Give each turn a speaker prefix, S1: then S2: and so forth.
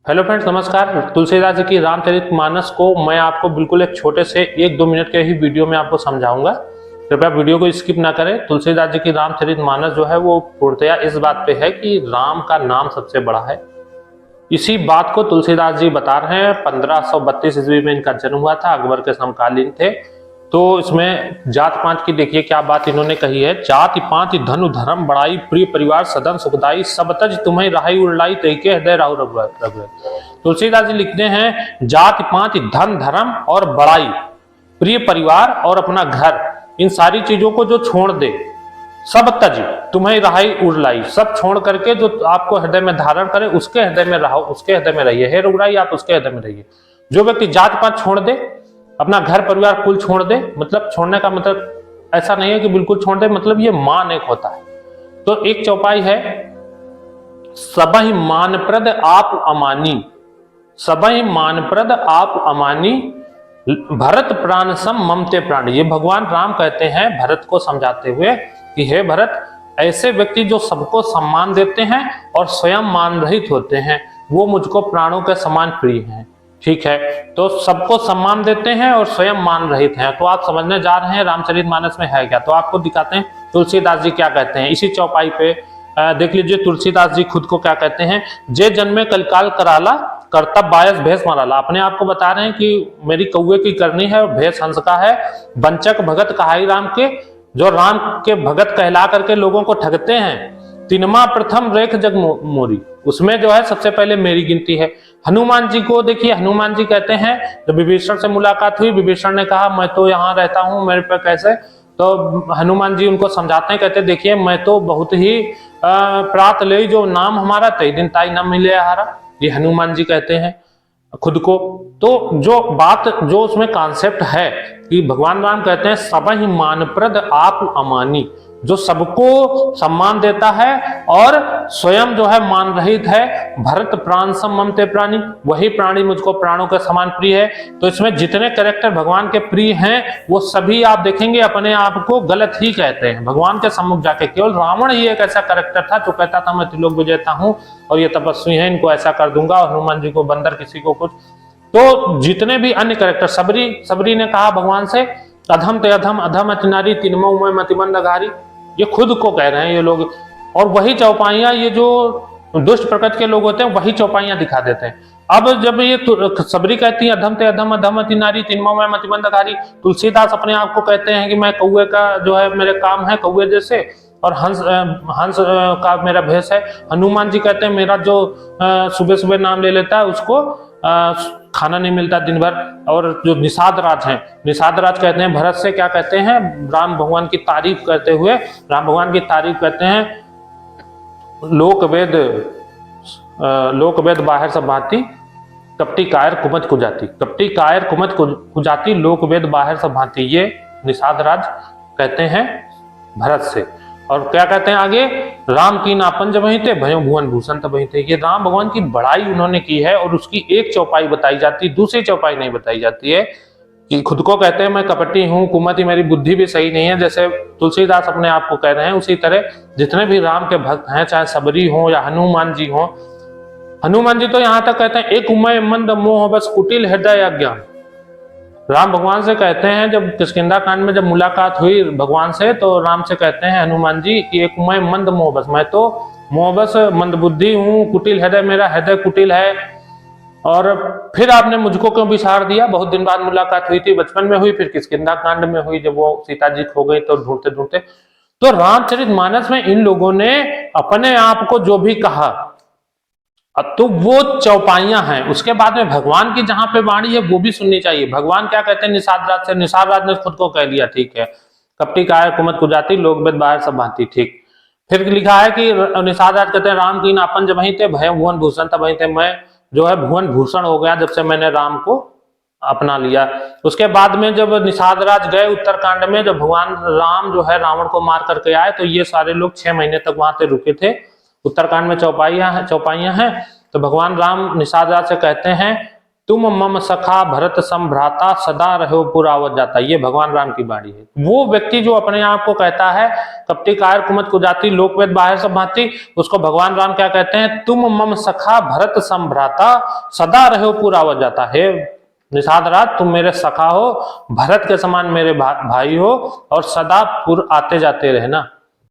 S1: Hello friends, नमस्कार। तुलसीदास जी की रामचरितमानस को मैं आपको बिल्कुल एक छोटे से 1-2 मिनट के ही वीडियो में आपको समझाऊंगा। कृपया वीडियो को स्किप ना करें। तुलसीदास जी की रामचरितमानस जो है वो पूर्णतया इस बात पे है कि राम का नाम सबसे बड़ा है। इसी बात को तुलसीदास जी बता रहे हैं। 1532 ईस्वी में इनका जन्म हुआ था, अकबर के समकालीन थे। तो इसमें जात पात की देखिए क्या बात इन्होंने कही है। जाति पाति धनु धर्म बड़ाई, प्रिय परिवार सदन सुखदाई, सब तज तुम्हें राही उड़लाई, तई के हृदय राहु रघुवर। तुलसीदास जी लिखते हैं जाति पाति धन धर्म और बड़ाई, प्रिय परिवार और अपना घर, इन सारी चीजों को जो छोड़ दे, सब तज तुम्हें राही उड़लाई, सब छोड़ करके जो आपको हृदय में धारण करे उसके हृदय में रहो, उसके हृदय में रहिए। हे रघुराई, आप उसके हृदय में रहिए। जो व्यक्ति जात पात छोड़ दे, अपना घर परिवार कुल छोड़ दे, मतलब छोड़ने का मतलब ऐसा नहीं है कि बिल्कुल छोड़ दे, मतलब ये मान एक होता है। तो एक चौपाई है, सबहि मानप्रद आप अमानी, सबहि मानप्रद आप अमानी, भरत प्राण सम ममते प्राण। ये भगवान राम कहते हैं भरत को समझाते हुए कि हे भरत, ऐसे व्यक्ति जो सबको सम्मान देते हैं और स्वयं मान रहित होते हैं, वो मुझको प्राणों के समान प्रिय हैं। ठीक है, तो सबको सम्मान देते हैं और स्वयं मान रहित हैं। तो आप समझने जा रहे हैं रामचरितमानस में है क्या। तो आपको दिखाते हैं तुलसीदास जी क्या कहते हैं इसी चौपाई पे। देख लीजिए तुलसीदास जी खुद को क्या कहते हैं। जे जन्मे कलिकाल कराला, कर्तव्य बायस भेष मराला। अपने आप को बता रहे हैं कि मेरी कौवे की करनी है और भेष हंस का है। वंचक भगत कहाई राम के, जो राम के भगत कहला करके लोगों को ठगते हैं। तिनमा प्रथम रेख जग मोरी, उसमें जो है सबसे पहले मेरी गिनती है। हनुमान जी को देखिए, हनुमान जी कहते हैं जब विभीषण से मुलाकात हुई, विभीषण ने कहा मैं तो यहाँ रहता हूँ, मेरे पे कैसे। तो हनुमान जी उनको समझाते हैं, कहते देखिए मैं तो बहुत ही प्रात ले जो नाम हमारा तय दिन ताई न मिले हारा। ये हनुमान जी कहते हैं खुद को। तो जो बात जो उसमें कॉन्सेप्ट है कि भगवान राम कहते हैं सबहि मानप्रद आप अमानी, जो सबको सम्मान देता है और स्वयं जो है मान रहित है। भरत प्राण सम ममते प्राणी, वही प्राणी मुझको प्राणों के समान प्रिय है। तो इसमें जितने कैरेक्टर भगवान के प्रिय हैं वो सभी आप देखेंगे अपने आप को गलत ही कहते हैं भगवान के सम्मुख जाके। केवल रावण ही एक ऐसा कैरेक्टर था जो कहता था मैं त्रिलोक विजेता हूँ और ये तपस्वी है, इनको ऐसा कर दूंगा, और हनुमान जी को बंदर, किसी को कुछ। तो जितने भी अन्य कैरेक्टर, सबरी ने कहा भगवान से अधम ते अधम अधम अति नारी, तिनमो में मतिमंद अघारी। ये खुद को कह रहे हैं ये लोग। और वही चौपाइयां, ये जो दुष्ट प्रकृति के लोग होते हैं वही चौपाइयां दिखा देते हैं। अब जब ये सबरी कहती है अधम ते अधम अधम अति नारी, तिनमो में मतिमंद अघारी, तुलसीदास अपने आप को कहते हैं कि मैं कौवे का जो है मेरे काम है कौवे जैसे, और हंस का मेरा भेष है। हनुमान जी कहते हैं मेरा जो सुबह सुबह नाम ले लेता है उसको खाना नहीं मिलता दिन भर। और जो निषाद राज हैं, निषाद राज कहते हैं भरत से क्या कहते हैं, राम भगवान की तारीफ करते हुए, राम भगवान की तारीफ कहते हैं लोक वेद बाहर सब भांति, कपटी कायर कुमत कुजाती, कपटी कायर कुमत कुजाती, लोक वेद बाहर सब भांति। ये निषाद राज कहते हैं भरत से। और क्या कहते हैं आगे, राम की नापन जब वहीं थे भयो भुवन भूषण तब वहीं थे। ये राम भगवान की बड़ाई उन्होंने की है और उसकी एक चौपाई बताई जाती, दूसरी चौपाई नहीं बताई जाती है। कि खुद को कहते हैं मैं कपटी हूँ, कुमति, मेरी बुद्धि भी सही नहीं है, जैसे तुलसीदास अपने आप को कह रहे हैं। उसी तरह जितने भी राम के भक्त हैं, चाहे सबरी हो या हनुमान जी हो, हनुमान जी तो यहाँ तक कहते हैं एक उमय मंद मोह बस कुटिल हृदय अज्ञान। राम भगवान से कहते हैं, जब किष्किंधा कांड में जब मुलाकात हुई भगवान से, तो राम से कहते हैं हनुमान जी कि एक मैं मंद मोह बस, मैं तो मोह बस मंद बुद्धि हूँ, कुटिल हृदय, मेरा हृदय कुटिल है। और फिर आपने मुझको क्यों विसार दिया। बहुत दिन बाद मुलाकात हुई थी, बचपन में हुई, फिर किष्किंधा कांड में हुई जब वो सीता जी खो गई तो ढूंढते ढूंढते। तो रामचरितमानस में इन लोगों ने अपने आप को जो भी कहा, तो वो चौपाइयां हैं। उसके बाद में भगवान की जहां पे वाणी है वो भी सुननी चाहिए। भगवान क्या कहते हैं निषाद राज से, निषाद राज ने खुद को कह दिया ठीक है, कपटी कायर कुमत कुजाती, लोक वेद बाहर सब भांति। ठीक, फिर लिखा है कि निषाद राज कहते हैं राम की नापन जब वहीं थे भय भुवन भूषण तब वहीं थे। मैं जो है भुवन भूषण हो गया जब से मैंने राम को अपना लिया। उसके बाद में जब निषाद राज गए उत्तरकांड में, जब भगवान राम जो है रावण को मार करके आए, तो ये सारे लोग 6 महीने तक वहां पे रुके थे। उत्तरकांड में चौपाइयां हैं। तो भगवान राम निषाद राज से कहते हैं तुम मम सखा भरत संभ्राता सदा रहो पुरावत जाता। ये भगवान राम की वाणी है। वो व्यक्ति जो अपने आप को कहता है कपटी कायर कुमत कुजाति लोकवेद बाहर सब भांति, उसको भगवान राम क्या कहते हैं? तुम मम सखा भरत संभ्राता सदा रहो पुरावत जाता। हे निषाद राज, तुम मेरे सखा हो, भरत के समान मेरे भाई हो और सदा पुर आते जाते रहना।